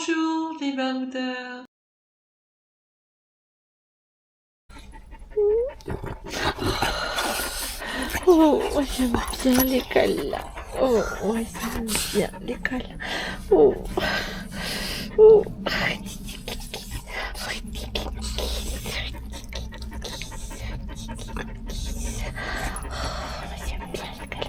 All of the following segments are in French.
Bonjour les baroudeurs. Oh, j'aime bien l'école là. Oh, ouais, j'aime bien l'école. Oh, oh. J'aime bien l'école.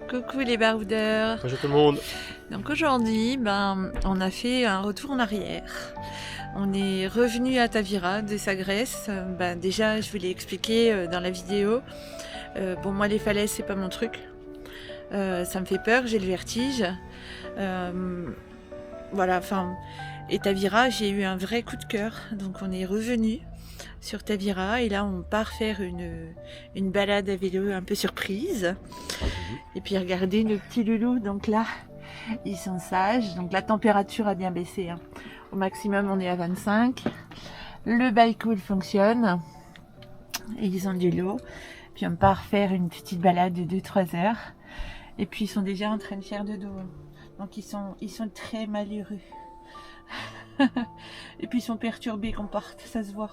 Coucou les baroudeurs. Bonjour tout le monde. Donc aujourd'hui, on a fait un retour en arrière. On est revenu à Tavira de sa Grèce. Déjà, je vous l'ai expliqué dans la vidéo. Pour moi, les falaises, c'est pas mon truc. Ça me fait peur, j'ai le vertige. Voilà, et Tavira, j'ai eu un vrai coup de cœur. Donc on est revenu sur Tavira et là on part faire une balade à vélo un peu surprise. Et puis regardez nos petits loulous, donc là ils sont sages, donc la température a bien baissé, hein. Au maximum on est à 25, le bike cool fonctionne et ils ont de l'eau. Puis on part faire une petite balade de 2-3 heures et puis ils sont déjà en train de faire de dos, donc ils sont très malheureux. Et puis ils sont perturbés qu'on parte, ça se voit.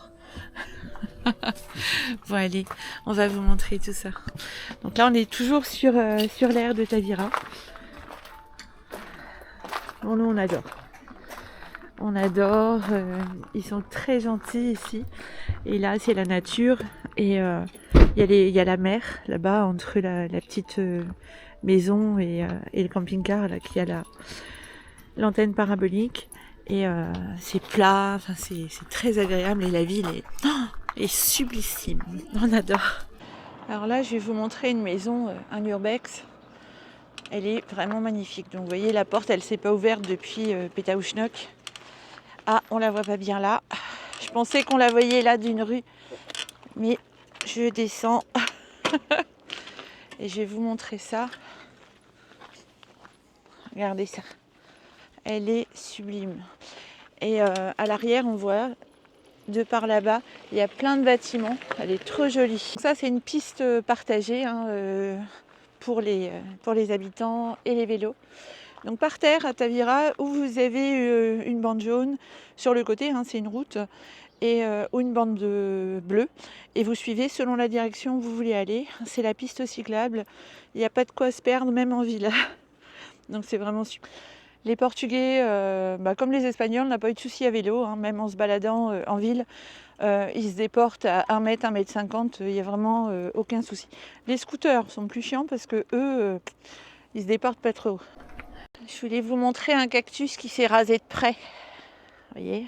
Bon allez, on va vous montrer tout ça. Donc là on est toujours sur l'aire de Tavira. Bon, nous on adore. On adore, ils sont très gentils ici. Et là c'est la nature. Et il y a la mer là-bas entre la petite maison et le camping-car là, qui a l'antenne parabolique. Et c'est plat, c'est très agréable et la ville est sublissime. On adore. Alors là, je vais vous montrer une maison, un urbex. Elle est vraiment magnifique. Donc vous voyez, la porte, elle s'est pas ouverte depuis Pétaouchnok. Ah, on la voit pas bien là. Je pensais qu'on la voyait là d'une rue, mais je descends et je vais vous montrer ça. Regardez ça. Elle est sublime. Et à l'arrière, on voit, de par là-bas, il y a plein de bâtiments. Elle est trop jolie. Donc ça, c'est une piste partagée pour les habitants et les vélos. Donc par terre, à Tavira, où vous avez une bande jaune sur le côté, c'est une route, ou une bande bleue. Et vous suivez selon la direction où vous voulez aller. C'est la piste cyclable. Il n'y a pas de quoi se perdre, même en ville. Donc c'est vraiment super. Les Portugais, comme les Espagnols, n'ont pas eu de soucis à vélo, même en se baladant en ville. Ils se déportent à 1 mètre, 1,50 m, il n'y a vraiment aucun souci. Les scooters sont plus chiants parce que eux, ils se déportent pas trop. Je voulais vous montrer un cactus qui s'est rasé de près. Vous voyez,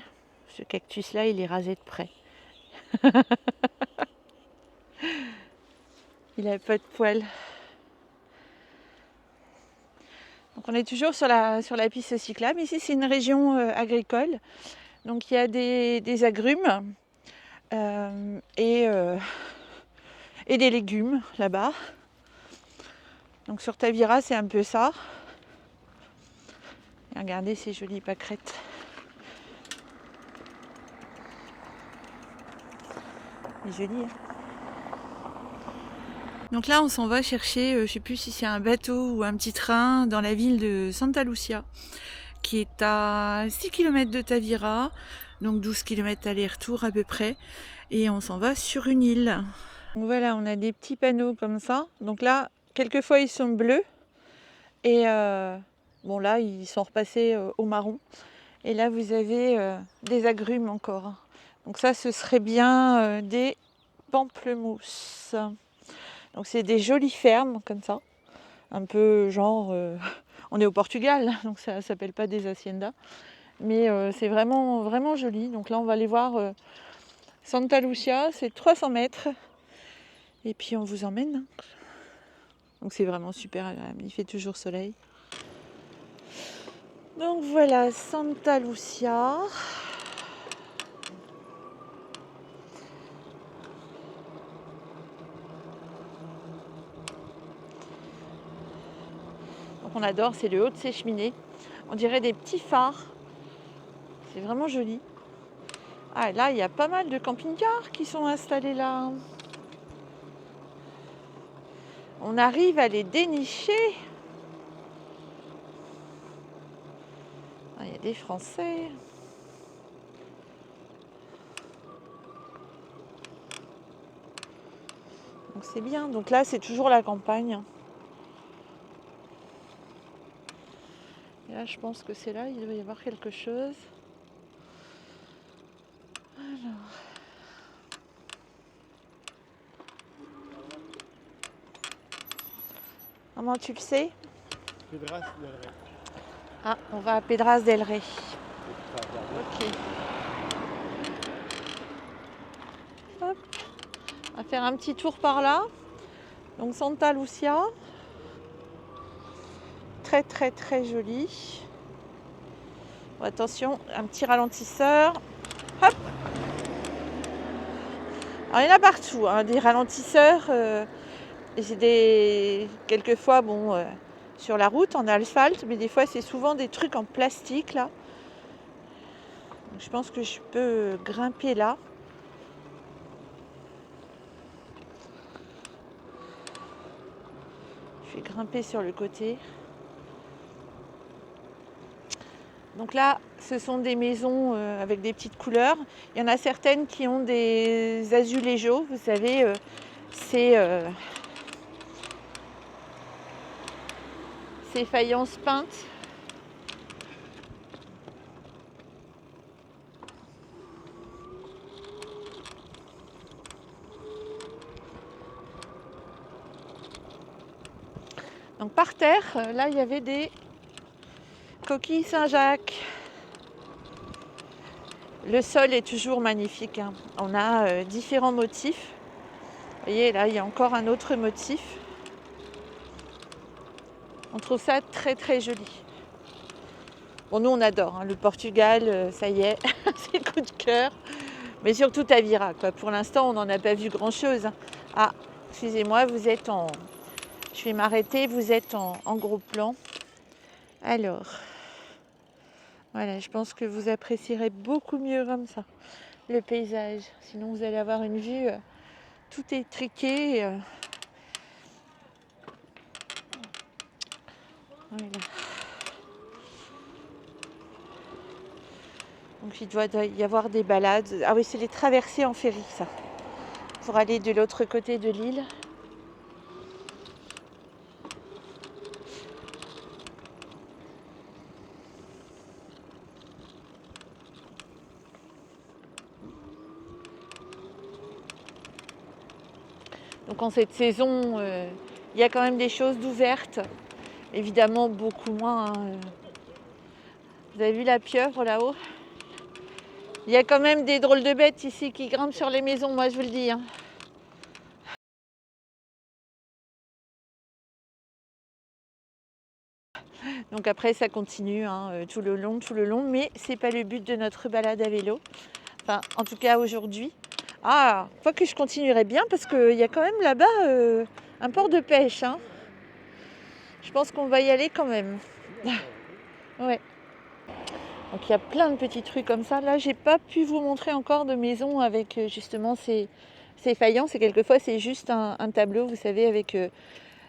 ce cactus-là, il est rasé de près. Il n'a pas de poils. Donc on est toujours sur la piste cyclable. Ici, c'est une région agricole. Donc il y a des agrumes et des légumes là-bas. Donc sur Tavira, c'est un peu ça. Et regardez ces jolies pâquerettes. C'est joli, hein. Donc là, on s'en va chercher, je ne sais plus si c'est un bateau ou un petit train dans la ville de Santa Lucia, qui est à 6 km de Tavira, donc 12 km aller-retour à peu près, et on s'en va sur une île. Donc voilà, on a des petits panneaux comme ça. Donc là, quelquefois ils sont bleus, et bon là, ils sont repassés au marron. Et là, vous avez des agrumes encore. Donc ça, ce serait bien des pamplemousses. Donc c'est des jolies fermes comme ça, un peu genre, on est au Portugal, donc ça s'appelle pas des haciendas, mais c'est vraiment vraiment joli. Donc là on va aller voir Santa Lucia, c'est 300 mètres, et puis on vous emmène. Donc c'est vraiment super agréable, il fait toujours soleil. Donc voilà, Santa Lucia. On adore, c'est le haut de ces cheminées. On dirait des petits phares. C'est vraiment joli. Ah, là, il y a pas mal de camping-cars qui sont installés là. On arrive à les dénicher. Ah, il y a des Français. Donc c'est bien. Donc là, c'est toujours la campagne. Et là, je pense que c'est là, il doit y avoir quelque chose. Alors. Comment tu le sais? Pedras del Rey. Ah, on va à Pedras del Rey. Ok. Hop. On va faire un petit tour par là. Donc Santa Lucia. Très très très joli. Bon, attention, un petit ralentisseur. Hop. Alors il y en a partout, hein, des ralentisseurs. Et c'est quelquefois, bon, sur la route, en asphalte, mais des fois c'est souvent des trucs en plastique là. Donc, je pense que je peux grimper là. Je vais grimper sur le côté. Donc là, ce sont des maisons avec des petites couleurs. Il y en a certaines qui ont des azulejos, vous savez, c'est ces faïences peintes. Donc par terre, là, il y avait des coquilles Saint-Jacques. Le sol est toujours magnifique, hein. On a différents motifs. Vous voyez, là, il y a encore un autre motif. On trouve ça très très joli. Bon, nous, on adore, hein. Le Portugal, ça y est, c'est le coup de cœur. Mais surtout Tavira, quoi. Pour l'instant, on n'en a pas vu grand-chose. Ah, excusez-moi, vous êtes en... Je vais m'arrêter, vous êtes en gros plan. Alors, voilà, je pense que vous apprécierez beaucoup mieux comme ça, le paysage. Sinon, vous allez avoir une vue tout étriqué. Voilà. Donc, il doit y avoir des balades. Ah oui, c'est les traversées en ferry, ça, pour aller de l'autre côté de l'île. Donc en cette saison, il y a quand même des choses d'ouvertes. Évidemment, beaucoup moins. Vous avez vu la pieuvre là-haut? Il y a quand même des drôles de bêtes ici qui grimpent sur les maisons, moi je vous le dis, hein. Donc après, ça continue, hein, tout le long, mais c'est pas le but de notre balade à vélo. Enfin, en tout cas aujourd'hui. Ah, fois que je continuerai bien parce qu'il y a quand même là-bas un port de pêche, hein. Je pense qu'on va y aller quand même. Ouais. Donc il y a plein de petits trucs comme ça. Là, j'ai pas pu vous montrer encore de maisons avec justement ces ces faïences et quelquefois c'est juste un tableau, vous savez, avec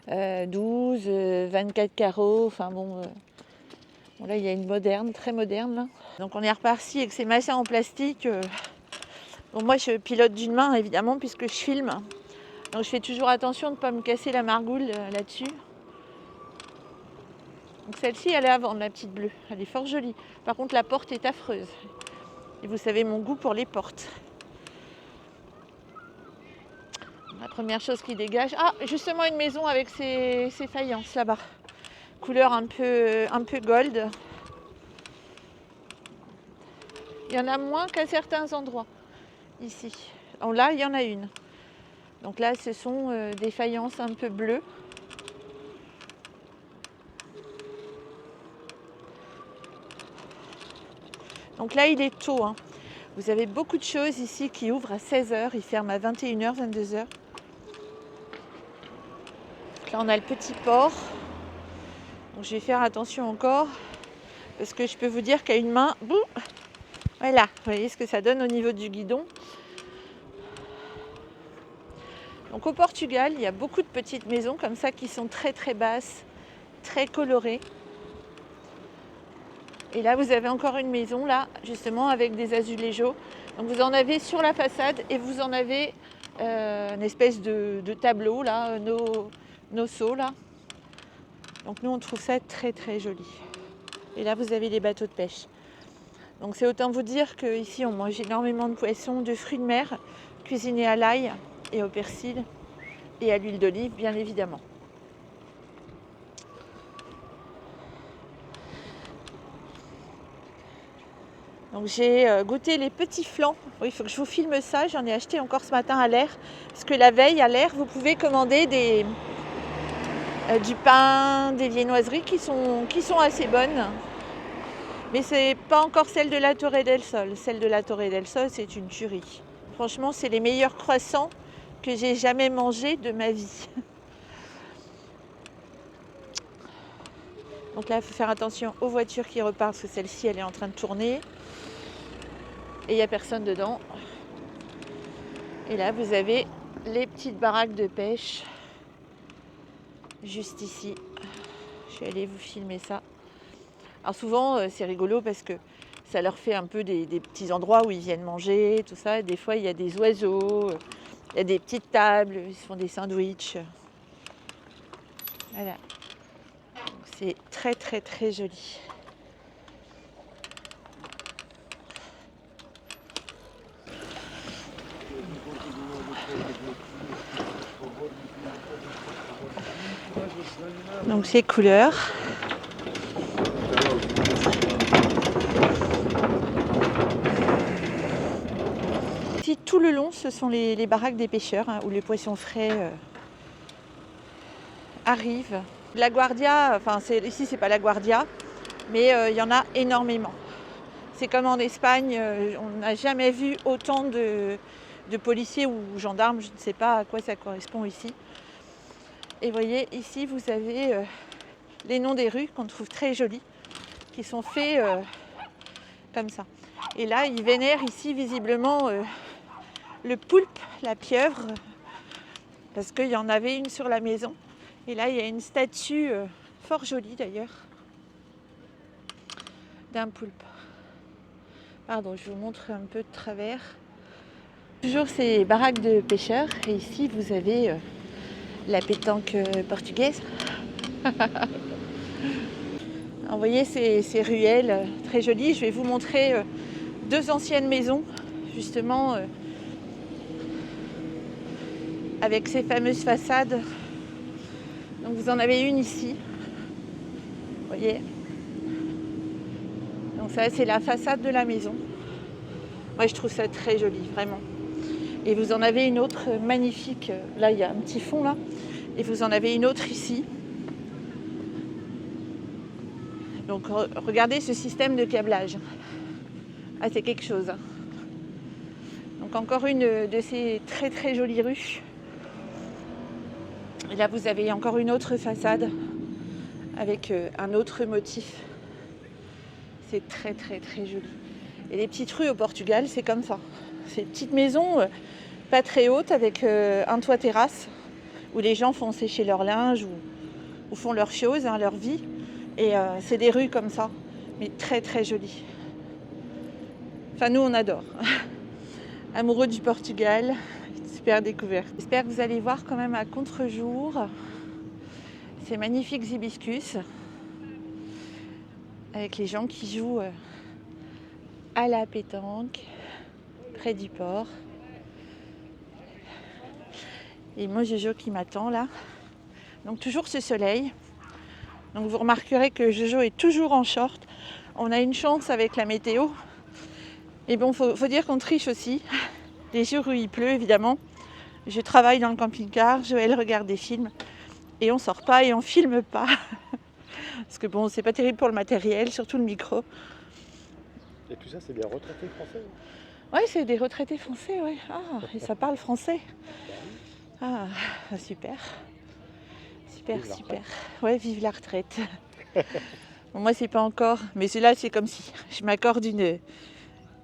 12, 24 carreaux, enfin bon, là il y a une moderne, très moderne là. Donc on est reparti avec ces machins en plastique. Bon, moi je pilote d'une main évidemment puisque je filme, donc je fais toujours attention de ne pas me casser la margoule là-dessus. Donc celle-ci elle est à vendre, la petite bleue, elle est fort jolie. Par contre la porte est affreuse. Et vous savez mon goût pour les portes. La première chose qui dégage, ah justement une maison avec ses faïences là-bas. Couleur un peu gold. Il y en a moins qu'à certains endroits ici. Donc là il y en a une. Donc là ce sont des faïences un peu bleues. Donc là il est tôt, hein. Vous avez beaucoup de choses ici qui ouvrent à 16h, ils ferment à 21h, 22h. Là on a le petit port. Donc je vais faire attention encore parce que je peux vous dire qu'à une main, boum, voilà, vous voyez ce que ça donne au niveau du guidon. Donc au Portugal, il y a beaucoup de petites maisons comme ça qui sont très très basses, très colorées. Et là vous avez encore une maison là, justement avec des azulejos. Donc vous en avez sur la façade et vous en avez une espèce de tableau là, nos seaux là. Donc nous on trouve ça très très joli. Et là vous avez les bateaux de pêche. Donc c'est autant vous dire qu'ici on mange énormément de poissons, de fruits de mer, cuisinés à l'ail et au persil et à l'huile d'olive bien évidemment. Donc j'ai goûté les petits flans. Oui, il faut que je vous filme ça, j'en ai acheté encore ce matin à l'air. Parce que la veille à l'air vous pouvez commander du pain, des viennoiseries qui sont assez bonnes. Mais c'est pas encore celle de la Torre del Sol. Celle de la Torre del Sol, c'est une tuerie. Franchement, c'est les meilleurs croissants que j'ai jamais mangés de ma vie. Donc là, il faut faire attention aux voitures qui repartent, parce que celle-ci, elle est en train de tourner. Et il n'y a personne dedans. Et là, vous avez les petites baraques de pêche. Juste ici. Je vais aller vous filmer ça. Alors souvent, c'est rigolo parce que ça leur fait un peu des petits endroits où ils viennent manger, tout ça. Et des fois, il y a des oiseaux, il y a des petites tables, ils se font des sandwichs. Voilà. Donc, c'est très, très, très joli. Donc ces couleurs. Ici, tout le long, ce sont les baraques des pêcheurs, hein, où les poissons frais arrivent. La Guardia, enfin ici c'est pas la Guardia, mais il y en a énormément. C'est comme en Espagne, on n'a jamais vu autant de policiers ou gendarmes, je ne sais pas à quoi ça correspond ici. Et vous voyez, ici vous avez les noms des rues qu'on trouve très jolis, qui sont faits comme ça. Et là, ils vénèrent ici visiblement le poulpe, la pieuvre, parce qu'il y en avait une sur la maison. Et là, il y a une statue fort jolie d'ailleurs, d'un poulpe. Pardon, je vous montre un peu de travers. Toujours ces baraques de pêcheurs. Et ici, vous avez la pétanque portugaise. Vous voyez ces ruelles très jolies. Je vais vous montrer deux anciennes maisons, justement, avec ces fameuses façades. Donc vous en avez une ici. Vous voyez. Donc ça, c'est la façade de la maison. Moi, je trouve ça très joli, vraiment. Et vous en avez une autre magnifique. Là, il y a un petit fond, là. Et vous en avez une autre ici. Donc regardez ce système de câblage. Ah, c'est quelque chose. Donc encore une de ces très très jolies rues. Et là vous avez encore une autre façade avec un autre motif. C'est très très très joli. Et les petites rues au Portugal, c'est comme ça. Ces petites maisons pas très haute avec un toit terrasse où les gens font sécher leur linge ou font leurs choses, hein, leur vie. Et c'est des rues comme ça, mais très très jolies. Enfin, nous, on adore. Amoureux du Portugal, super découverte. J'espère que vous allez voir quand même à contre-jour ces magnifiques hibiscus avec les gens qui jouent à la pétanque près du port. Et moi, Jojo qui m'attend là. Donc toujours ce soleil. Donc vous remarquerez que Jojo est toujours en short. On a une chance avec la météo. Et bon, faut dire qu'on triche aussi. Les jours où il pleut, évidemment, je travaille dans le camping-car, Joël regarde des films et on sort pas et on filme pas. Parce que bon, c'est pas terrible pour le matériel, surtout le micro. Et tout ça, c'est des retraités français? Oui, c'est des retraités français, ouais. Ah, et ça parle français. Ah, super. Super, Vive la super. Ouais, vive la retraite. Bon, moi, c'est pas encore, mais là, c'est comme si je m'accorde une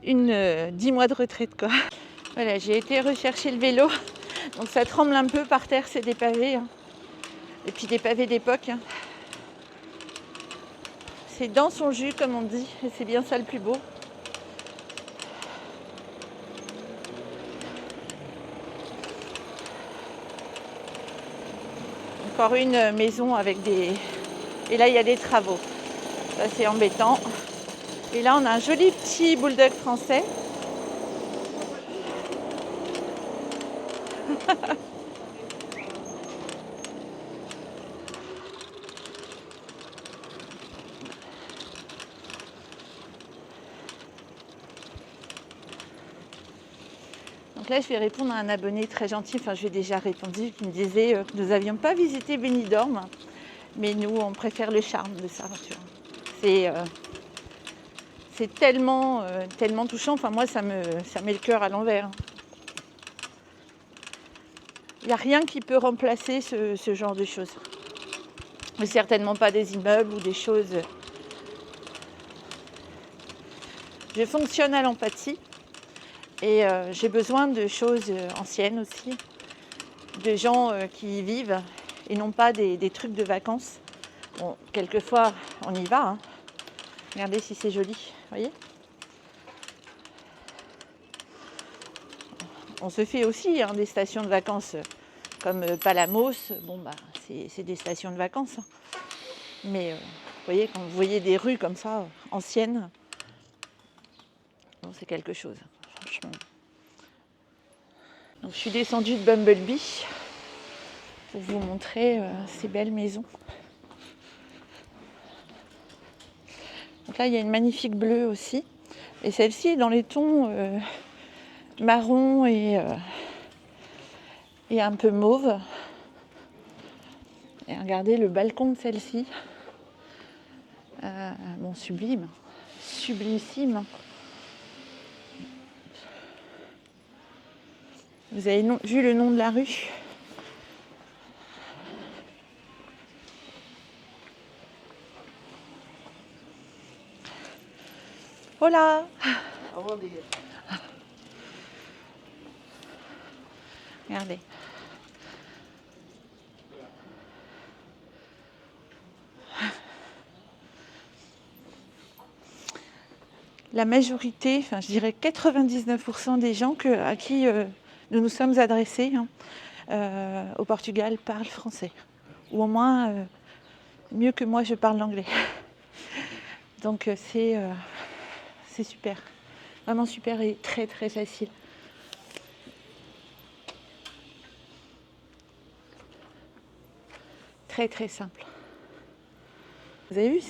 10 mois de retraite, quoi. Voilà, j'ai été rechercher le vélo. Donc ça tremble un peu par terre, c'est des pavés. Hein. Et puis des pavés d'époque. Hein. C'est dans son jus, comme on dit. Et c'est bien ça le plus beau. Encore une maison avec des... Et là, il y a des travaux. Ça, c'est embêtant. Et là, on a un joli petit bulldog français. Donc là, je vais répondre à un abonné très gentil, enfin je lui ai déjà répondu, qui me disait que nous n'avions pas visité Benidorm, mais nous, on préfère le charme de ça. C'est tellement, tellement touchant, enfin moi, ça met le cœur à l'envers. Il n'y a rien qui peut remplacer ce genre de choses. Mais certainement pas des immeubles ou des choses... Je fonctionne à l'empathie. Et j'ai besoin de choses anciennes aussi, de gens qui y vivent et non pas des trucs de vacances. Bon, quelquefois, on y va. Hein. Regardez si c'est joli, vous voyez. On se fait aussi hein, des stations de vacances comme Palamos. Bon, bah, c'est des stations de vacances. Hein. Mais vous voyez, quand vous voyez des rues comme ça, anciennes, bon, c'est quelque chose, franchement. Donc, je suis descendue de Bumblebee pour vous montrer ces belles maisons. Donc là, il y a une magnifique bleue aussi. Et celle-ci est dans les tons marron et un peu mauve. Et regardez le balcon de celle-ci. Bon, sublime. Sublimissime. Vous avez vu le nom de la rue ? Hola! Regardez. La majorité, enfin je dirais 99% des gens à qui nous nous sommes adressés au Portugal parlent français. Ou au moins, mieux que moi, je parle l'anglais. Donc c'est super. Vraiment super et très très facile. Très très simple. Vous avez vu,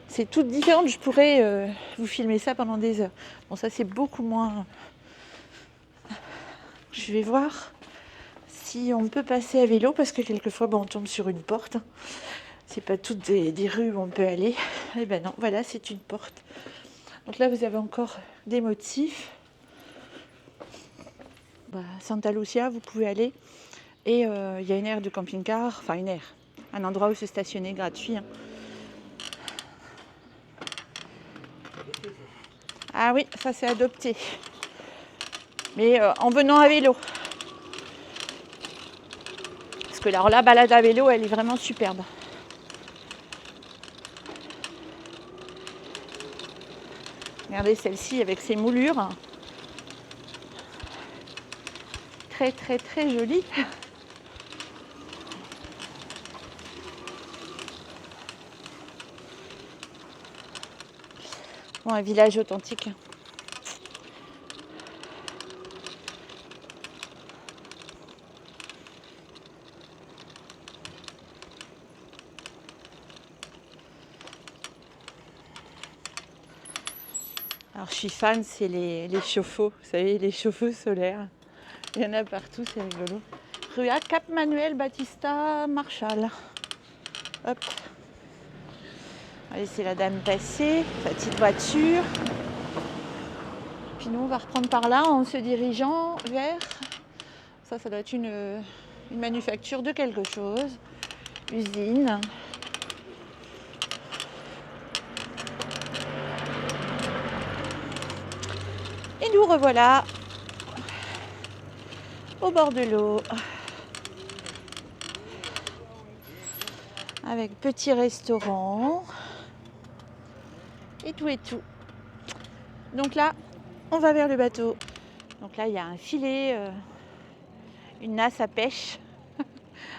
c'est toutes différentes. Je pourrais vous filmer ça pendant des heures. Bon, ça c'est beaucoup moins... Je vais voir si on peut passer à vélo parce que quelquefois on tombe sur une porte. C'est pas toutes des rues où on peut aller. Eh ben non, voilà, c'est une porte. Donc là, vous avez encore des motifs. Santa Lucia, vous pouvez aller. Et il y a une aire de camping-car, enfin une aire, un endroit où se stationner gratuit. Hein. Ah oui, ça c'est adopté. Mais en venant à vélo. Parce que alors la balade à vélo, elle est vraiment superbe. Regardez celle-ci avec ses moulures. Très très très jolie. Bon, un village authentique. Alors je suis fan, c'est les chauffe-eau, vous savez, les chauffe-eau solaires. Il y en a partout, c'est rigolo. Rue A, Cap Manuel Battista Marshall. Hop. On va laisser la dame passer, sa petite voiture. Puis nous, on va reprendre par là en se dirigeant vers... Ça doit être une manufacture de quelque chose. Usine. Et nous revoilà au bord de l'eau. Avec petit restaurant. Et tout et tout. Donc là, on va vers le bateau. Donc là, il y a un filet, une nasse à pêche,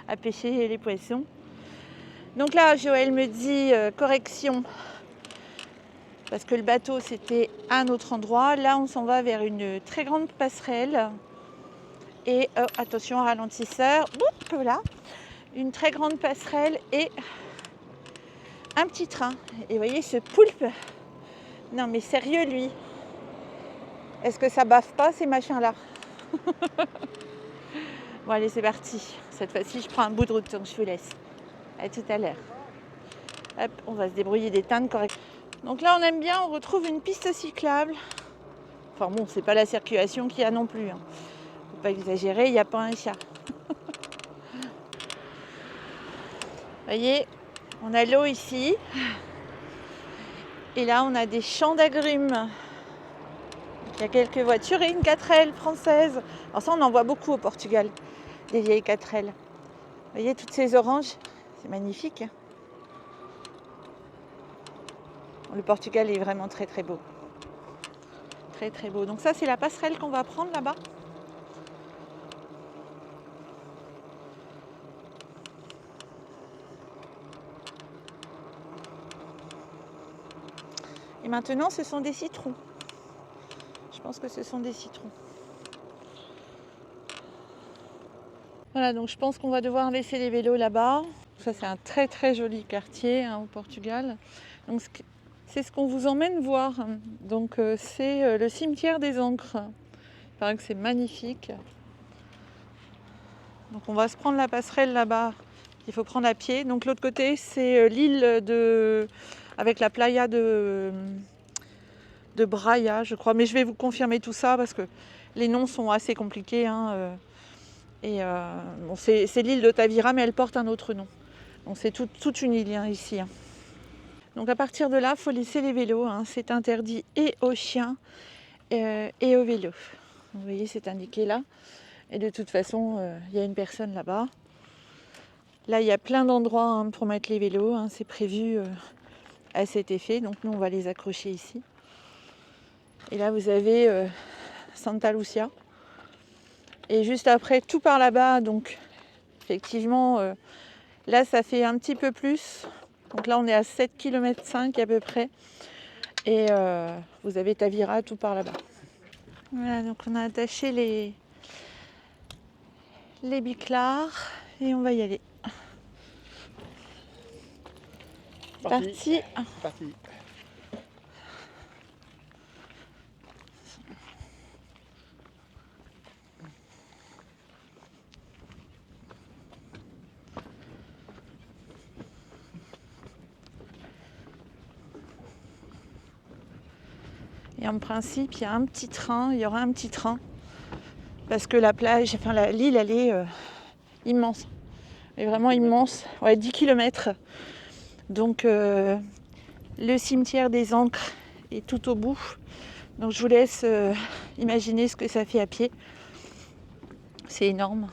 à pêcher les poissons. Donc là, Joël me dit correction, parce que le bateau, c'était à un autre endroit. Là, on s'en va vers une très grande passerelle. Et attention, ralentisseur. Oups, voilà. Une très grande passerelle et un petit train. Et vous voyez ce poulpe. Non mais sérieux lui. Est-ce que ça baffe pas ces machins-là? Bon allez, c'est parti. Cette fois-ci, je prends un bout de route, donc je vous laisse. À tout à l'heure. Hop, on va se débrouiller d'éteindre correctement. Donc là, on aime bien, on retrouve une piste cyclable. Enfin bon, c'est pas la circulation qu'il y a non plus. Hein. Faut pas exagérer, il n'y a pas un chat. Vous voyez, on a l'eau ici. Et là, on a des champs d'agrumes. Il y a quelques voitures et une 4L française. Alors ça, on en voit beaucoup au Portugal, des vieilles 4L. Vous voyez, toutes ces oranges, c'est magnifique. Le Portugal est vraiment très très beau. Très très beau. Donc ça, c'est la passerelle qu'on va prendre là-bas. Et maintenant, ce sont des citrons. Je pense que ce sont des citrons. Voilà, donc je pense qu'on va devoir laisser les vélos là-bas. Ça, c'est un très très joli quartier au Portugal. Donc c'est ce qu'on vous emmène voir. Donc c'est le cimetière des Ancres. Il paraît que c'est magnifique. Donc on va se prendre la passerelle là-bas. Il faut prendre à pied. Donc l'autre côté, c'est l'île avec la playa de Braia, je crois. Mais je vais vous confirmer tout ça parce que les noms sont assez compliqués. Bon, c'est l'île de Tavira, mais elle porte un autre nom. Donc c'est toute une île ici. Donc à partir de là, il faut laisser les vélos. C'est interdit et aux chiens et aux vélos. Vous voyez, c'est indiqué là. Et de toute façon, il y a une personne là-bas. Là, il y a plein d'endroits pour mettre les vélos. C'est prévu à cet effet. Donc nous, on va les accrocher ici. Et là, vous avez Santa Lucia. Et juste après, tout par là-bas. Donc effectivement, là, ça fait un petit peu plus. Donc là, on est à 7,5 km à peu près. Et vous avez Tavira tout par là-bas. Voilà, donc on a attaché les biclars et on va y aller. Parti. Parti. Et en principe, il y a un petit train, il y aura un petit train. Parce que la plage, enfin l'île, elle est immense. Elle est vraiment immense. Ouais, 10 km. Donc le cimetière des Ancres est tout au bout. Donc je vous laisse imaginer ce que ça fait à pied. C'est énorme.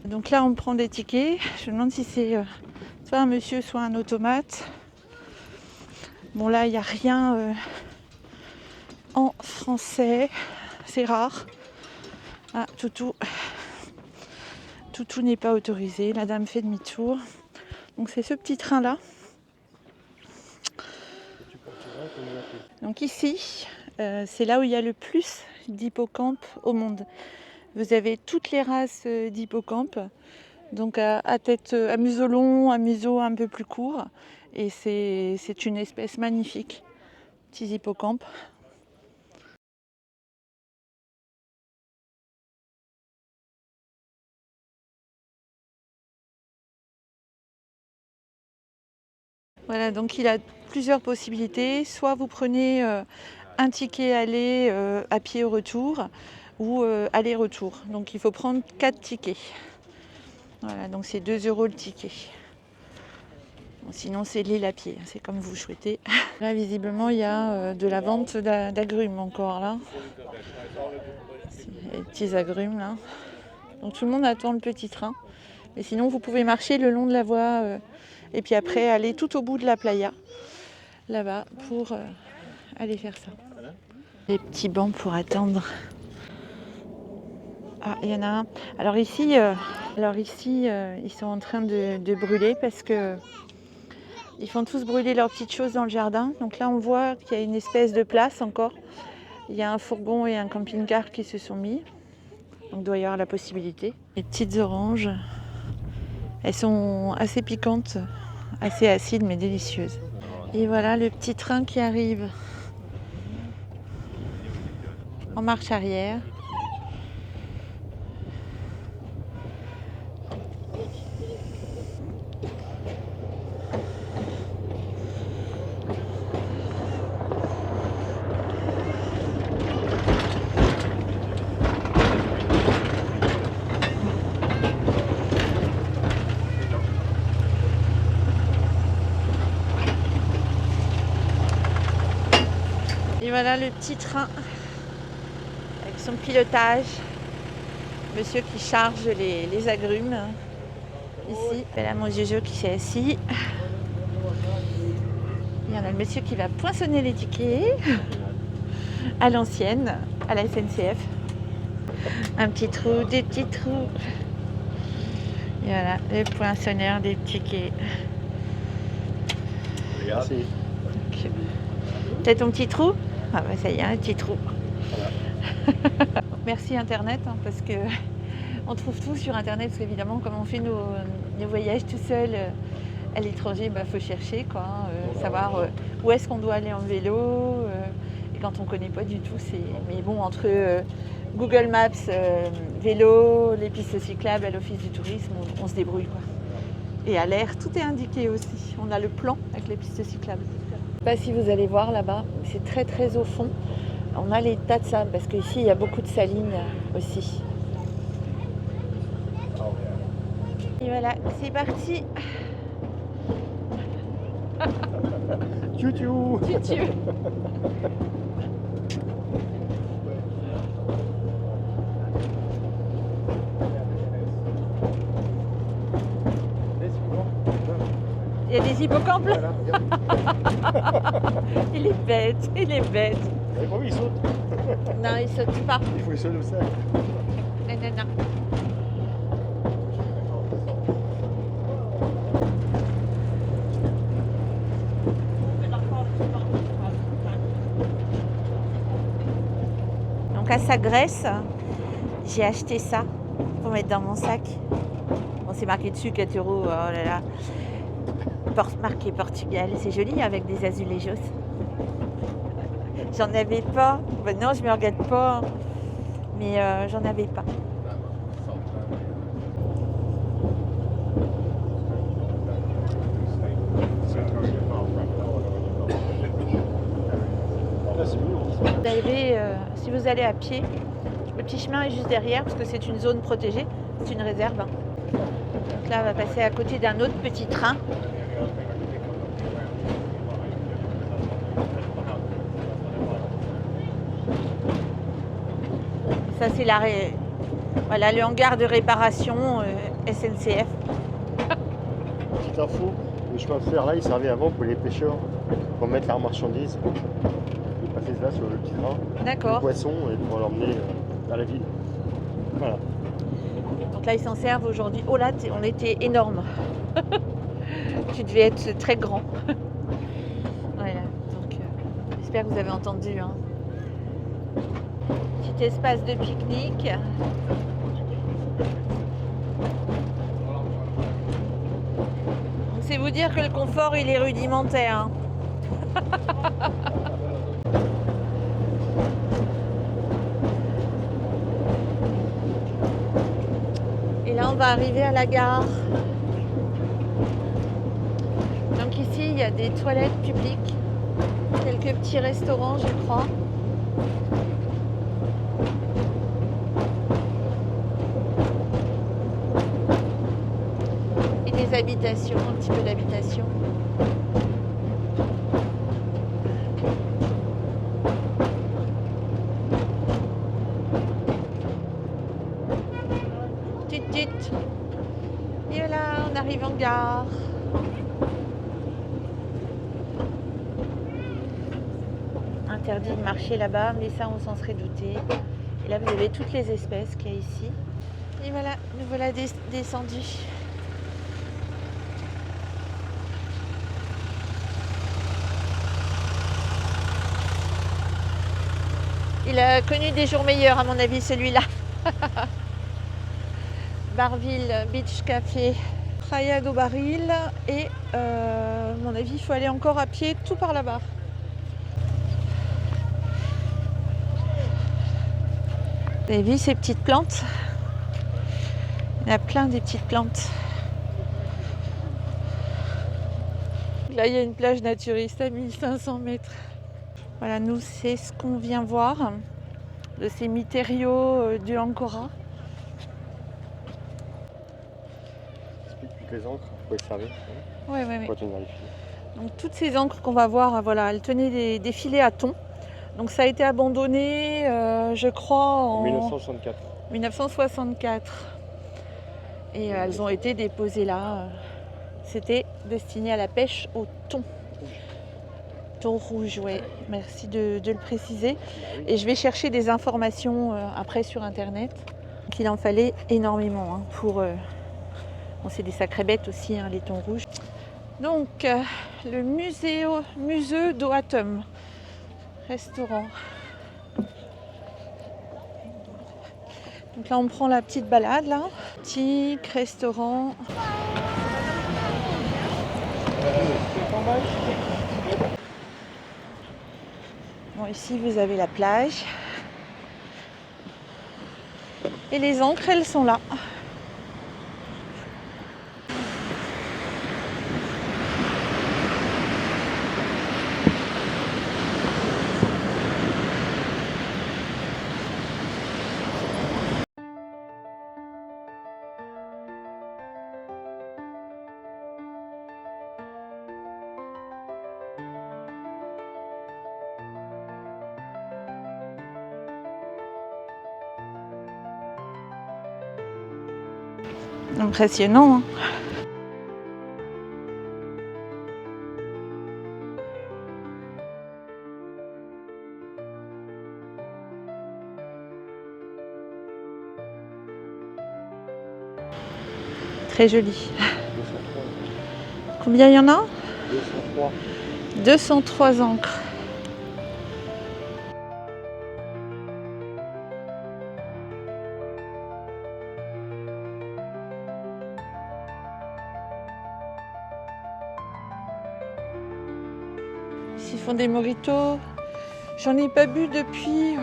Donc là, on prend des tickets. Je me demande si c'est soit un monsieur, soit un automate. Bon, là, il n'y a rien en français. C'est rare. Ah, toutou. Toutou n'est pas autorisé. La dame fait demi-tour. Donc c'est ce petit train-là. Donc ici, c'est là où il y a le plus d'hippocampes au monde. Vous avez toutes les races d'hippocampes, donc à tête, à museau long, à museau un peu plus court. Et c'est une espèce magnifique, petits hippocampes. Voilà, donc il a plusieurs possibilités. Soit vous prenez un ticket aller à pied au retour, ou aller-retour. Donc il faut prendre 4 tickets. Voilà, donc c'est 2 € le ticket. Bon, sinon c'est l'île à pied, c'est comme vous souhaitez. Là visiblement il y a de la vente d'agrumes encore là. Les petits agrumes là. Donc tout le monde attend le petit train. Mais sinon vous pouvez marcher le long de la voie et puis après aller tout au bout de la playa. Là-bas pour aller faire ça. Les petits bancs pour attendre. Ah, il y en a un. Alors ici, ils sont en train de brûler parce que ils font tous brûler leurs petites choses dans le jardin. Donc là, on voit qu'il y a une espèce de place encore. Il y a un fourgon et un camping-car qui se sont mis. Donc il doit y avoir la possibilité. Les petites oranges, elles sont assez piquantes, assez acides mais délicieuses. Et voilà le petit train qui arrive en marche arrière. Et voilà le petit train avec son pilotage. Monsieur qui charge les agrumes. Ici, il y a mon Jojo qui s'est assis. Il y en a le monsieur qui va poinçonner les tickets à l'ancienne, à la SNCF. Un petit trou, des petits trous. Et voilà, le poinçonneur des tickets. Merci. T'as ton petit trou? Ah bah ça y est, un petit trou. Voilà. Merci Internet, hein, parce que on trouve tout sur Internet, parce qu'évidemment, comme on fait nos voyages tout seul à l'étranger, bah, faut chercher, quoi, savoir où est-ce qu'on doit aller en vélo. Et quand on ne connaît pas du tout, c'est. Mais bon, entre Google Maps, vélo, les pistes cyclables à l'Office du tourisme, on se débrouille, quoi. Et à l'air, tout est indiqué aussi. On a le plan avec les pistes cyclables. Je ne sais pas si vous allez voir là-bas, c'est très très au fond. On a les tas de sable parce qu'ici il y a beaucoup de salines aussi. Et voilà, c'est parti. Tchou-tchou. Tchou-tchou. Il y a des hippocampes là. Il est bête, il est bête. Oh oui, il saute. Non, il saute pas. Il faut sauter au sac. Non, non, non. Donc à Sagres, j'ai acheté ça pour mettre dans mon sac. Bon, c'est marqué dessus 4 €, oh là là. Marqué Portugal, c'est joli avec des azulejos. J'en avais pas. Ben non, je me regrette pas. Mais j'en avais pas. Vous arrivez, si vous allez à pied, le petit chemin est juste derrière parce que c'est une zone protégée, c'est une réserve. Donc là, on va passer à côté d'un autre petit train. Ça, c'est voilà, le hangar de réparation SNCF. Petite info, le chemin de fer là, il servait avant pour les pêcheurs, pour mettre leurs marchandises. Ils passaient là sur le petit train, le D'accord. poisson, et pour l'emmener à la ville. Voilà. Donc là, ils s'en servent aujourd'hui. Oh là, on était énorme. Tu devais être très grand. Voilà, donc j'espère que vous avez entendu. Hein. Petit espace de pique-nique. Donc c'est vous dire que le confort, il est rudimentaire. Hein. Et là, on va arriver à la gare. Donc ici, il y a des toilettes publiques, quelques petits restaurants, je crois. Et des habitations, un petit peu d'habitations. Et voilà, on arrive en gare. Interdit de marcher là-bas, mais ça on s'en serait douté. Et là vous avez toutes les espèces qu'il y a ici. Et voilà, nous voilà descendus. Il a connu des jours meilleurs à mon avis celui-là. Barville Beach Café, Praia do Baril et à mon avis il faut aller encore à pied tout par là-bas. Vous avez vu ces petites plantes? Il y a plein des petites plantes. Là il y a une plage naturiste à 1500 mètres. Voilà, nous c'est ce qu'on vient voir de ces mitériaux du Ancora. Les encres, il faut les servir. Oui. Pour tenir les filets. Donc toutes ces encres qu'on va voir, voilà, elles tenaient des filets à thon. Donc ça a été abandonné, je crois, en 1964. 1964. Et elles ont été déposées là. C'était destiné à la pêche au thon. Thon rouge, oui. Merci de le préciser. Et je vais chercher des informations après sur Internet. Donc il en fallait énormément hein, pour... Bon, c'est des sacrées bêtes aussi, hein, les thons rouges. Donc, le musée d'Oatum, restaurant. Donc là, on prend la petite balade, là. Petit restaurant. Bon, ici, vous avez la plage. Et les ancres, elles sont là. Impressionnant, hein. Très joli. 203. Combien il y en a? 203. 203 ancres. Ils font des mojitos. J'en ai pas bu depuis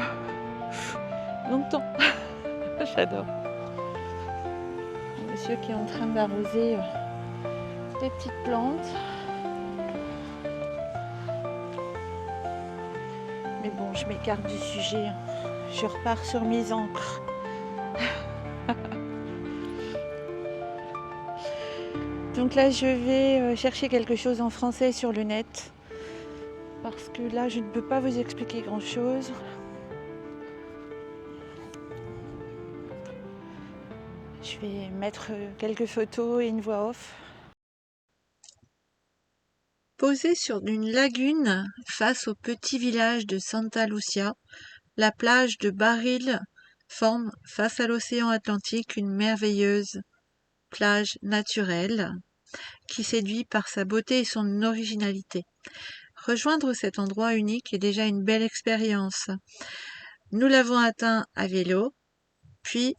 longtemps. J'adore. Monsieur qui est en train d'arroser des petites plantes. Mais bon, je m'écarte du sujet. Je repars sur mes ancres. Donc là, je vais chercher quelque chose en français sur le net. Parce que là, je ne peux pas vous expliquer grand-chose. Je vais mettre quelques photos et une voix off. Posée sur une lagune face au petit village de Santa Lucia, la plage de Baril forme face à l'océan Atlantique une merveilleuse plage naturelle qui séduit par sa beauté et son originalité. Rejoindre cet endroit unique est déjà une belle expérience. Nous l'avons atteint à vélo, puis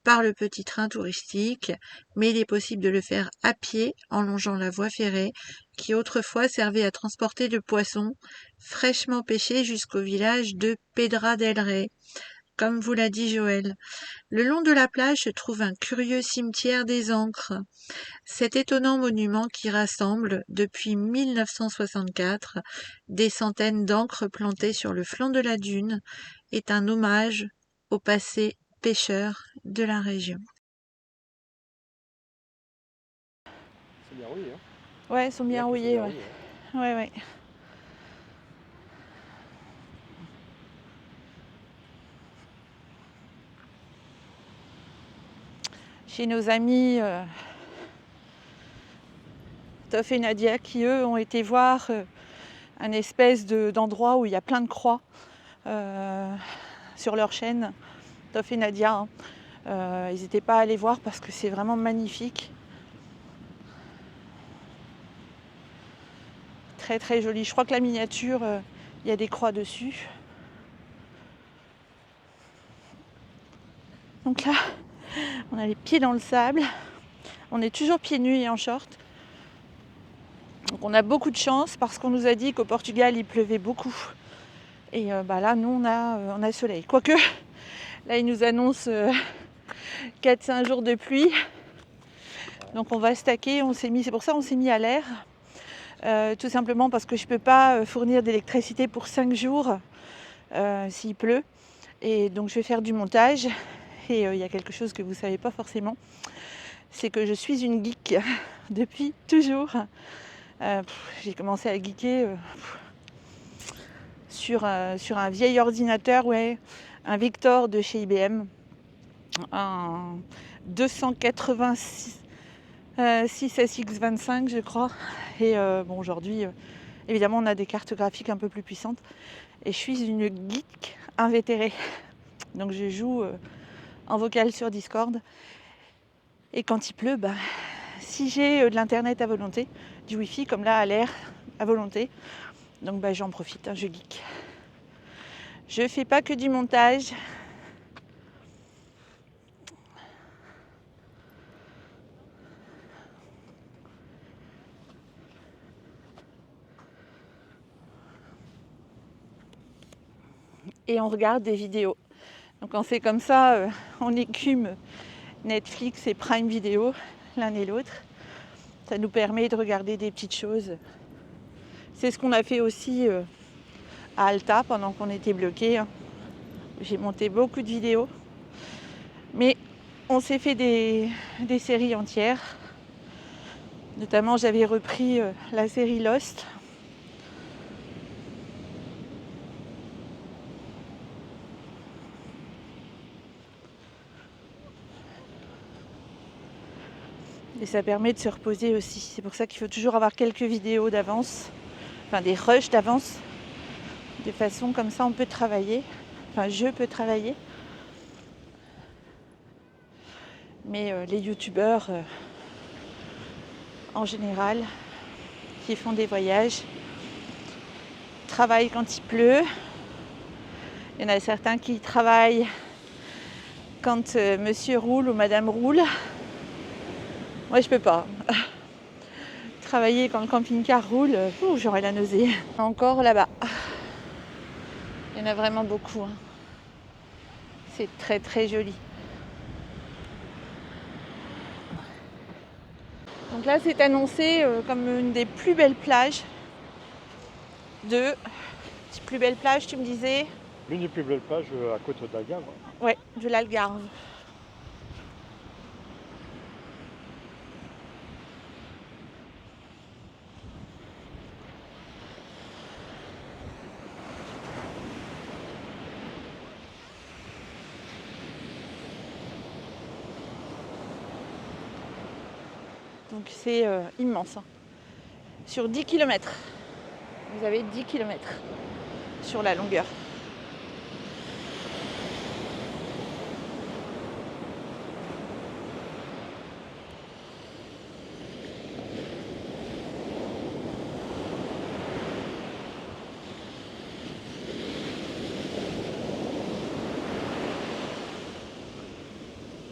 par le petit train touristique, mais il est possible de le faire à pied en longeant la voie ferrée qui autrefois servait à transporter le poisson fraîchement pêché jusqu'au village de Pedra del Rey, comme vous l'a dit Joël. Le long de la plage se trouve un curieux cimetière des ancres. Cet étonnant monument qui rassemble, depuis 1964, des centaines d'ancres plantées sur le flanc de la dune est un hommage au passé pêcheurs de la région. C'est bien rouillé, hein. Ouais, ils sont bien rouillés, ouais. Rouillé, hein. Ouais, ouais. Chez nos amis Toff et Nadia qui, eux, ont été voir un espèce d'endroit où il y a plein de croix sur leur chaîne, Toff et Nadia. Hein. Ils n'étaient pas allés voir parce que c'est vraiment magnifique. Très très joli. Je crois que la miniature, il y a des croix dessus. Donc là, on a les pieds dans le sable. On est toujours pieds nus et en short. Donc on a beaucoup de chance parce qu'on nous a dit qu'au Portugal, il pleuvait beaucoup. Et là, nous, on a le soleil. Quoique, là, ils nous annoncent 4-5 jours de pluie. Donc on va stacker. C'est pour ça qu'on s'est mis à l'air. Tout simplement parce que je ne peux pas fournir d'électricité pour 5 jours s'il pleut. Et donc je vais faire du montage. Et il y a quelque chose que vous ne savez pas forcément. C'est que je suis une geek depuis toujours. J'ai commencé à geeker sur un vieil ordinateur, ouais, un Victor de chez IBM. Un 286 6SX25 je crois. Et aujourd'hui, évidemment, on a des cartes graphiques un peu plus puissantes. Et je suis une geek invétérée. Donc je joue en vocal sur Discord. Et quand il pleut, si j'ai de l'internet à volonté, du wifi comme là à l'air à volonté, donc j'en profite, je geek. Je fais pas que du montage. Et on regarde des vidéos. Donc quand c'est comme ça, on écume Netflix et Prime Video, l'un et l'autre. Ça nous permet de regarder des petites choses. C'est ce qu'on a fait aussi à Alta pendant qu'on était bloqués. Hein. J'ai monté beaucoup de vidéos. Mais on s'est fait des séries entières. Notamment, j'avais repris la série Lost. Et ça permet de se reposer aussi. C'est pour ça qu'il faut toujours avoir quelques vidéos d'avance, enfin des rushs d'avance. De façon comme ça, on peut travailler. Enfin, je peux travailler. Mais les youtubeurs, en général, qui font des voyages, travaillent quand il pleut. Il y en a certains qui travaillent quand monsieur roule ou madame roule. Moi, je peux pas. Travailler quand le camping-car roule, j'aurais la nausée. Encore là-bas. Il y en a vraiment beaucoup. Hein. C'est très très joli. Donc là, c'est annoncé comme une des plus belles plages plus belle plage, tu me disais? L'une des plus belles plages à côte d'Algarve. Ouais, de l'Algarve. Donc c'est immense. Hein. Sur 10 km, vous avez 10 km sur la longueur.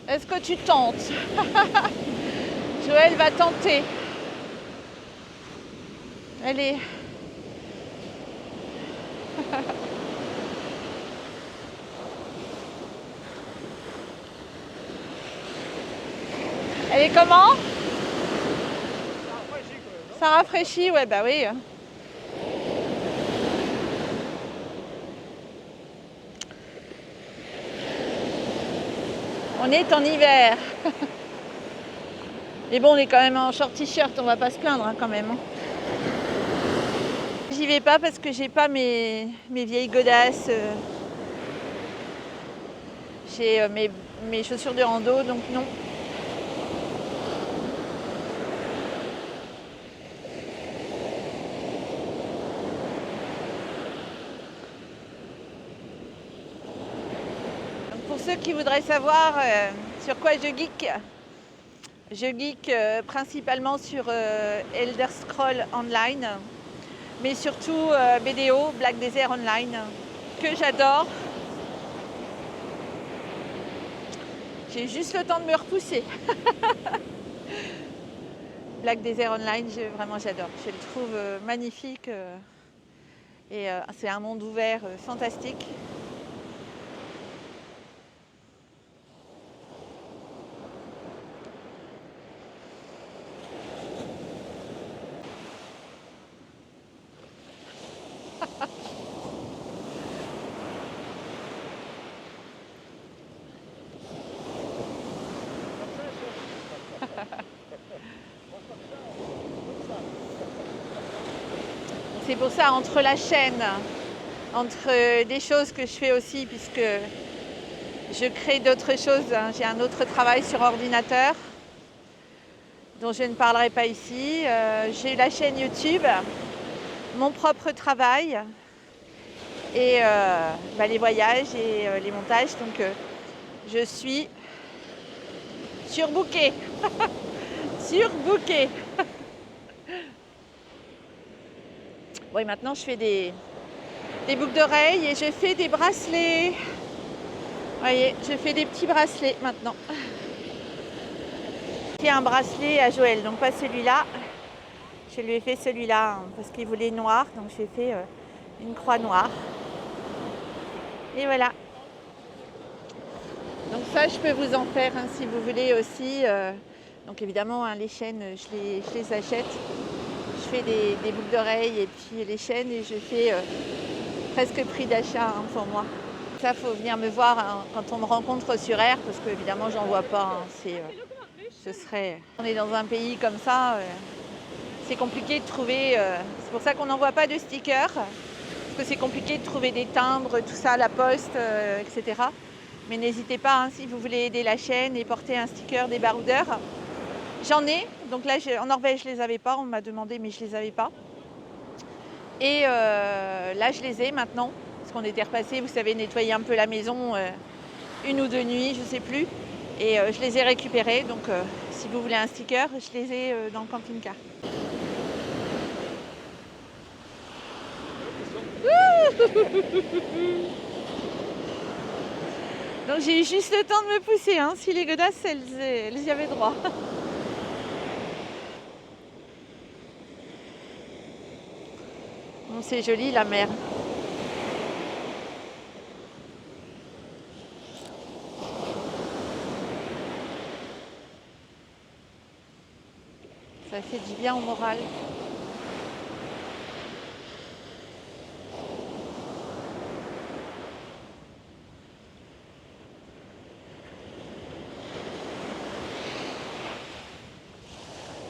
Est-ce que tu tentes? Joël va tenter. Allez. Elle est comment? Ça rafraîchit, ouais, bah oui. On est en hiver. Mais bon, on est quand même en short t-shirt, on va pas se plaindre hein, quand même. Hein. J'y vais pas parce que j'ai pas mes vieilles godasses. J'ai mes chaussures de rando, donc non. Pour ceux qui voudraient savoir sur quoi je geek principalement sur Elder Scrolls Online, mais surtout BDO, Black Desert Online, que j'adore. J'ai juste le temps de me repousser. Black Desert Online, vraiment j'adore. Je le trouve magnifique et c'est un monde ouvert fantastique. C'est pour ça, entre la chaîne, entre des choses que je fais aussi, puisque je crée d'autres choses, hein. J'ai un autre travail sur ordinateur, dont je ne parlerai pas ici. J'ai la chaîne YouTube, mon propre travail, et les voyages et les montages. Donc je suis surbookée. Surbookée. Bon, et maintenant je fais des boucles d'oreilles et je fais des bracelets. Vous voyez, je fais des petits bracelets maintenant. J'ai un bracelet à Joël, donc pas celui-là. Je lui ai fait celui-là hein, parce qu'il voulait noir, donc j'ai fait une croix noire. Et voilà. Donc ça, je peux vous en faire hein, si vous voulez aussi. Donc évidemment, hein, les chaînes, je les achète. Je fais des boucles d'oreilles et puis les chaînes et je fais presque prix d'achat hein, pour moi. Ça, faut venir me voir hein, quand on me rencontre sur R parce que évidemment, j'en vois pas. Hein, on est dans un pays comme ça, c'est compliqué de trouver. C'est pour ça qu'on n'envoie pas de stickers parce que c'est compliqué de trouver des timbres, tout ça à la poste, etc. Mais n'hésitez pas hein, si vous voulez aider la chaîne et porter un sticker des baroudeurs. J'en ai, donc là en Norvège je les avais pas, on m'a demandé mais je les avais pas. Et là je les ai maintenant, parce qu'on était repassé, vous savez, nettoyer un peu la maison, une ou deux nuits, je sais plus. Et je les ai récupérés, donc si vous voulez un sticker, je les ai dans le camping-car. Donc j'ai eu juste le temps de me pousser, hein. Si les godasses, elles y avaient droit. Bon, c'est joli la mer. Ça fait du bien au moral.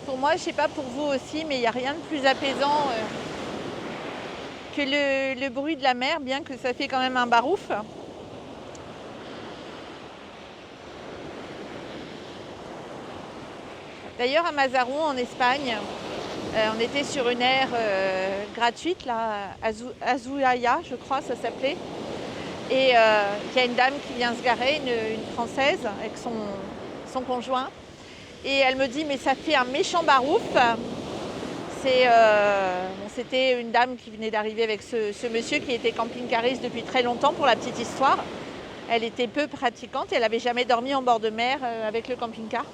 Pour moi, je sais pas pour vous aussi, mais il n'y a rien de plus apaisant que le bruit de la mer, bien que ça fait quand même un barouf. D'ailleurs, à Mazarrón, en Espagne, on était sur une aire gratuite, là, Azulaya, je crois, ça s'appelait. Et il y a une dame qui vient se garer, une Française, avec son conjoint. Et elle me dit, mais ça fait un méchant barouf. C'était une dame qui venait d'arriver avec ce monsieur qui était camping-cariste depuis très longtemps, pour la petite histoire. Elle était peu pratiquante, elle n'avait jamais dormi en bord de mer avec le camping-car.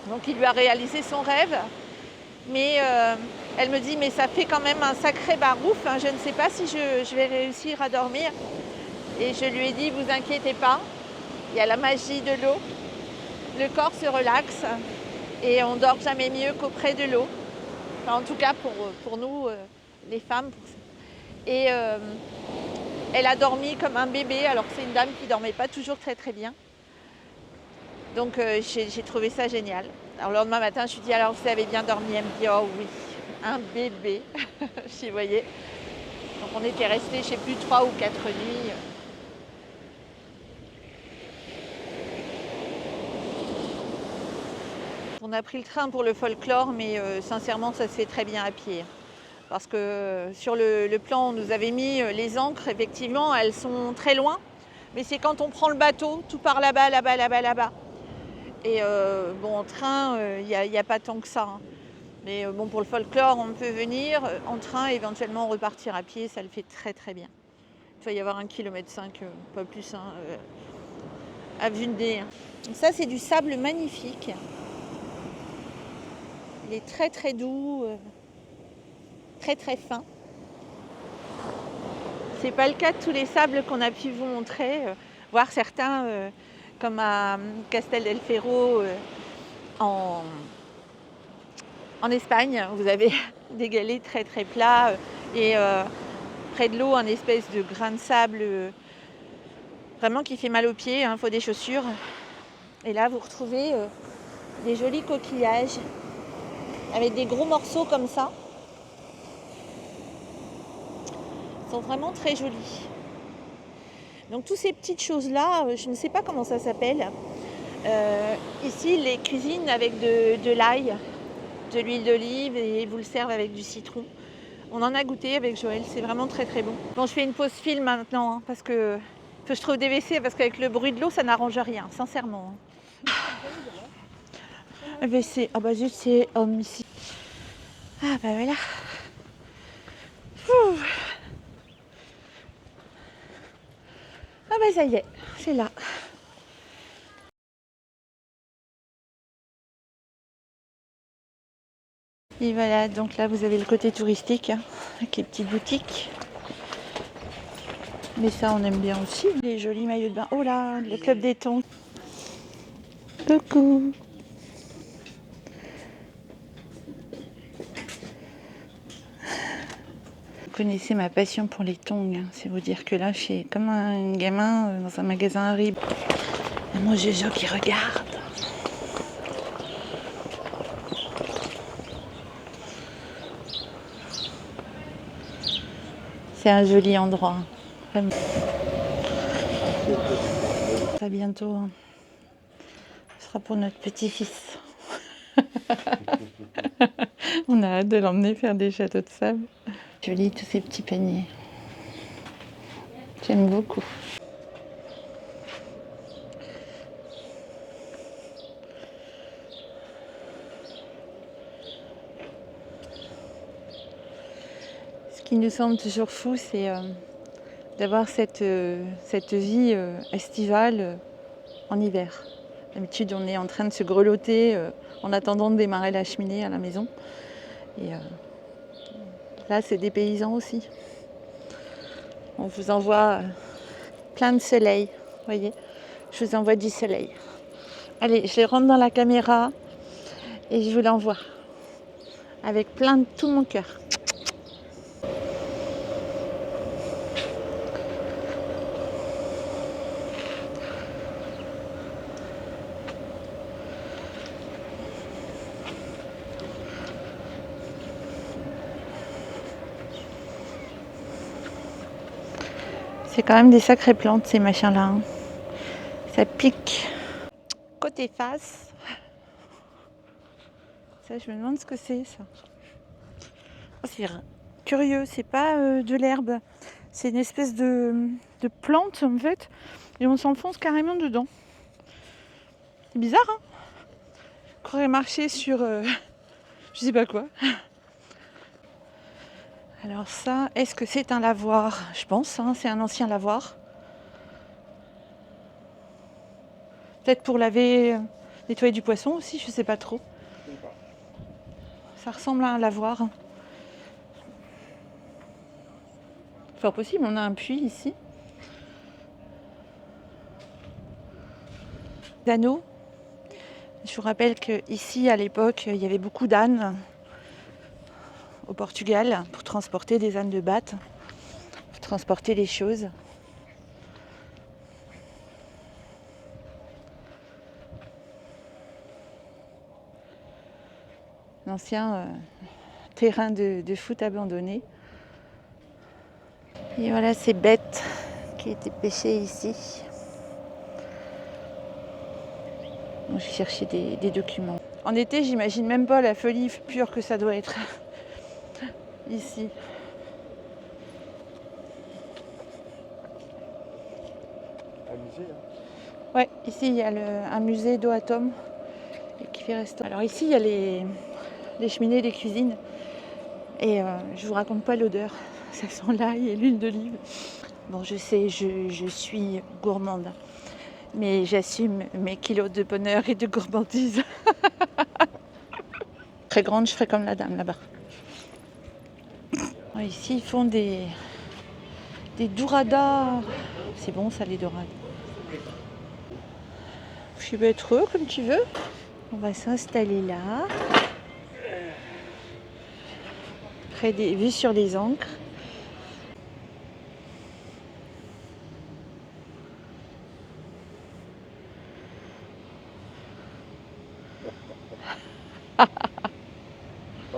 Donc il lui a réalisé son rêve. Mais elle me dit, mais ça fait quand même un sacré barouf, hein, je ne sais pas si je vais réussir à dormir. Et je lui ai dit, vous inquiétez pas, il y a la magie de l'eau. Le corps se relaxe et on dort jamais mieux qu'auprès de l'eau. Enfin, en tout cas pour nous, les femmes. Et elle a dormi comme un bébé, alors que c'est une dame qui ne dormait pas toujours très très bien. Donc j'ai trouvé ça génial. Alors le lendemain matin, je lui dis, alors vous avez bien dormi? Elle me dit, oh oui, un bébé. Je dis, vous voyez. Donc on était restés, je ne sais plus, 3 ou 4 nuits. On a pris le train pour le folklore, mais sincèrement, ça se fait très bien à pied. Parce que sur le plan, on nous avait mis les ancres, effectivement, elles sont très loin. Mais c'est quand on prend le bateau, tout part là-bas, là-bas, là-bas, là-bas. Et bon, en train, il n'y a pas tant que ça. Hein. Mais bon, pour le folklore, on peut venir en train, éventuellement repartir à pied, ça le fait très très bien. Il va y avoir 1,5 km, pas plus, hein, à vue de nez. Ça, c'est du sable magnifique. Il est très très doux, très très fin. C'est pas le cas de tous les sables qu'on a pu vous montrer, voire certains comme à Castel del Ferro en Espagne. Vous avez des galets très très plats et près de l'eau un espèce de grain de sable vraiment qui fait mal aux pieds, il faut des chaussures. Et là vous retrouvez des jolis coquillages avec des gros morceaux comme ça. Ils sont vraiment très jolis. Donc toutes ces petites choses-là, je ne sais pas comment ça s'appelle. Ici, ils les cuisinent avec de l'ail, de l'huile d'olive et ils vous le servent avec du citron. On en a goûté avec Joël, c'est vraiment très très bon. Bon, je fais une pause film maintenant hein, parce que je trouve des WC parce qu'avec le bruit de l'eau, ça n'arrange rien, sincèrement. WC, ah bah juste c'est homme ici. Ah bah voilà. Ouh. Ah bah ça y est, c'est là. Et voilà, donc là vous avez le côté touristique, hein, avec les petites boutiques. Mais ça on aime bien aussi. Les jolis maillots de bain. Oh là, le club des thons. Coucou. Vous connaissez ma passion pour les tongs. Hein. C'est vous dire que là je suis comme un gamin dans un magasin Harry. Et mon Jojo qui regarde. C'est un joli endroit. Vraiment. À bientôt. Hein. Ce sera pour notre petit-fils. On a hâte de l'emmener faire des châteaux de sable. Joli tous ces petits paniers. J'aime beaucoup. Ce qui nous semble toujours fou, c'est d'avoir cette vie estivale en hiver. D'habitude, on est en train de se grelotter en attendant de démarrer la cheminée à la maison. Et là, c'est des paysans aussi. On vous envoie plein de soleil. Vous voyez, je vous envoie du soleil. Allez, je les rentre dans la caméra et je vous l'envoie. Avec plein de tout mon cœur. C'est quand même des sacrées plantes ces machins-là. Hein. Ça pique. Côté face, Ça, je me demande ce que c'est, ça. Oh, c'est curieux, c'est pas de l'herbe. C'est une espèce de plante, en fait. Et on s'enfonce carrément dedans. C'est bizarre, hein? On pourrait marcher sur... je sais pas quoi. Alors ça, est-ce que c'est un lavoir? Je pense, hein, c'est un ancien lavoir. Peut-être pour laver, nettoyer du poisson aussi, je sais pas trop. Ça ressemble à un lavoir. Fort possible, on a un puits ici. D'anneaux. Je vous rappelle qu'ici, à l'époque, il y avait beaucoup d'ânes au Portugal pour transporter des ânes de Bath, pour transporter les choses. L'ancien terrain de foot abandonné. Et voilà ces bêtes qui étaient pêchées ici. Bon, j'ai cherché des documents. En été, j'imagine même pas la folie pure que ça doit être ici. Un musée, hein. Ouais, ici il y a un musée d'eau atome qui fait restaurant. Alors ici il y a les cheminées des cuisines et je vous raconte pas l'odeur. Ça sent l'ail et l'huile d'olive. Bon, je sais, je suis gourmande, mais j'assume mes kilos de bonheur et de gourmandise. Très grande, je ferai comme la dame là-bas. Ici, ils font des douradas. C'est bon, ça, les dourades. Je peux être heureux comme tu veux. On va s'installer là. Près des vues sur les ancres. Pas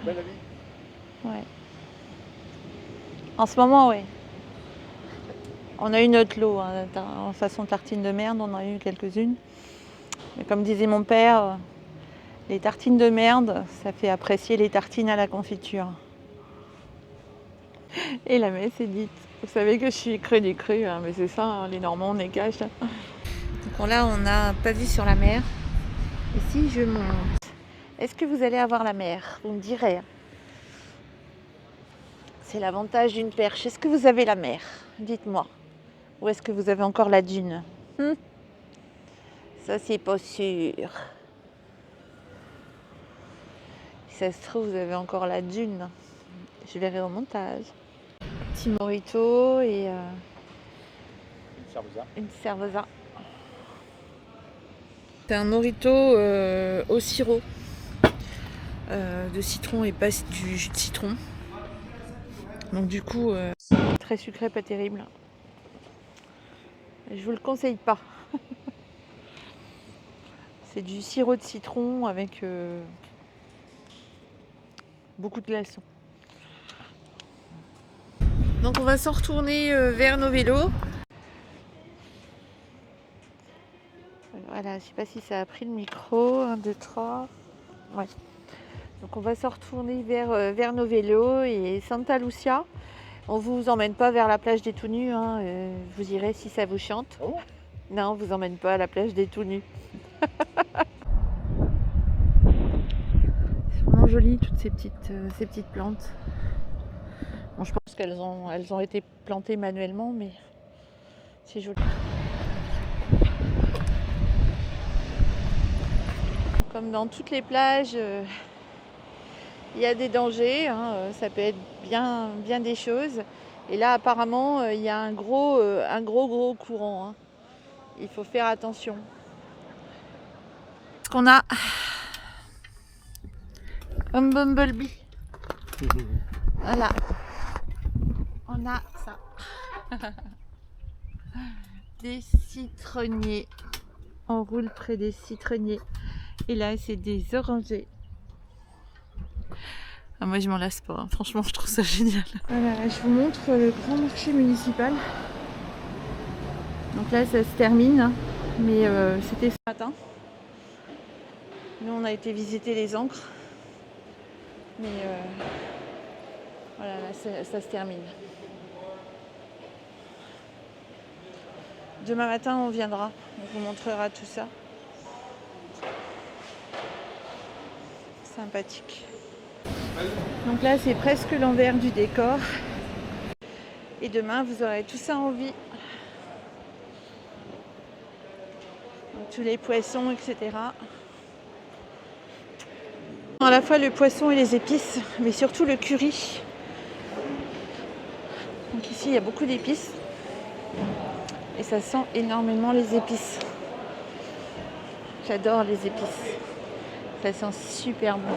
belle la vie? Ouais. En ce moment, oui. On a eu notre lot, hein, en façon tartine de merde, on en a eu quelques-unes. Mais comme disait mon père, les tartines de merde, ça fait apprécier les tartines à la confiture. Et la messe est dite. Vous savez que je suis cru du cru, hein, mais c'est ça, hein, les Normands, on est cash. Donc là, on n'a pas vu sur la mer. Et si je monte, est-ce que vous allez avoir la mer? Vous me direz. C'est l'avantage d'une perche. Est-ce que vous avez la mer? Dites-moi. Ou est-ce que vous avez encore la dune? Ça, c'est pas sûr. Si ça se trouve, vous avez encore la dune. Je verrai au montage. Petit mojito et une cerveza. C'est un mojito au sirop de citron et pas du jus de citron. Donc du coup, très sucré, pas terrible. Je vous le conseille pas. C'est du sirop de citron avec beaucoup de glaçons. Donc on va s'en retourner vers nos vélos. Voilà, je sais pas si ça a pris le micro. 1, 2, 3. Ouais. Donc on va se retourner vers nos vélos et Santa Lucia. On vous emmène pas vers la plage des tout nus, hein. Vous irez si ça vous chante. Oh. Non, on vous emmène pas à la plage des tout nus. C'est vraiment joli toutes ces petites plantes. Bon, je pense qu'elles ont été plantées manuellement, mais c'est joli. Comme dans toutes les plages, il y a des dangers, hein, ça peut être bien des choses. Et là, apparemment, il y a un gros courant, hein. Il faut faire attention. Ce qu'on a un bumblebee. Voilà. On a ça. Des citronniers. On roule près des citronniers. Et là, c'est des orangers. Ah, moi, je m'en lasse pas. Hein. Franchement, je trouve ça génial. Voilà, je vous montre le grand marché municipal. Donc là, ça se termine. Mais c'était ce matin. Nous, on a été visiter les ancres. Mais voilà, là, ça se termine. Demain matin, on viendra. On vous montrera tout ça. Sympathique. Donc là, c'est presque l'envers du décor. Et demain, vous aurez tout ça en vie. Donc, tous les poissons, etc. À la fois le poisson et les épices, mais surtout le curry. Donc ici, il y a beaucoup d'épices. Et ça sent énormément les épices. J'adore les épices. Ça sent super bon.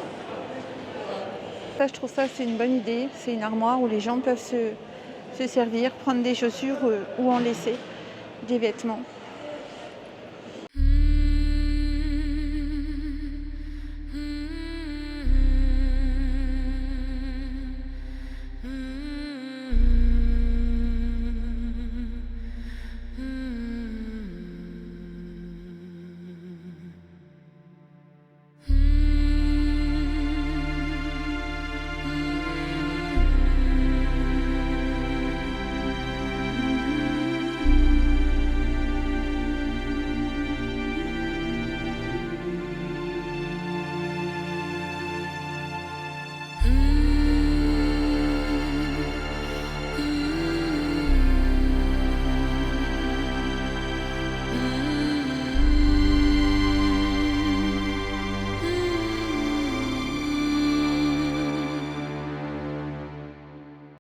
Ça, je trouve ça, c'est une bonne idée. C'est une armoire où les gens peuvent se servir, prendre des chaussures ou en laisser, des vêtements.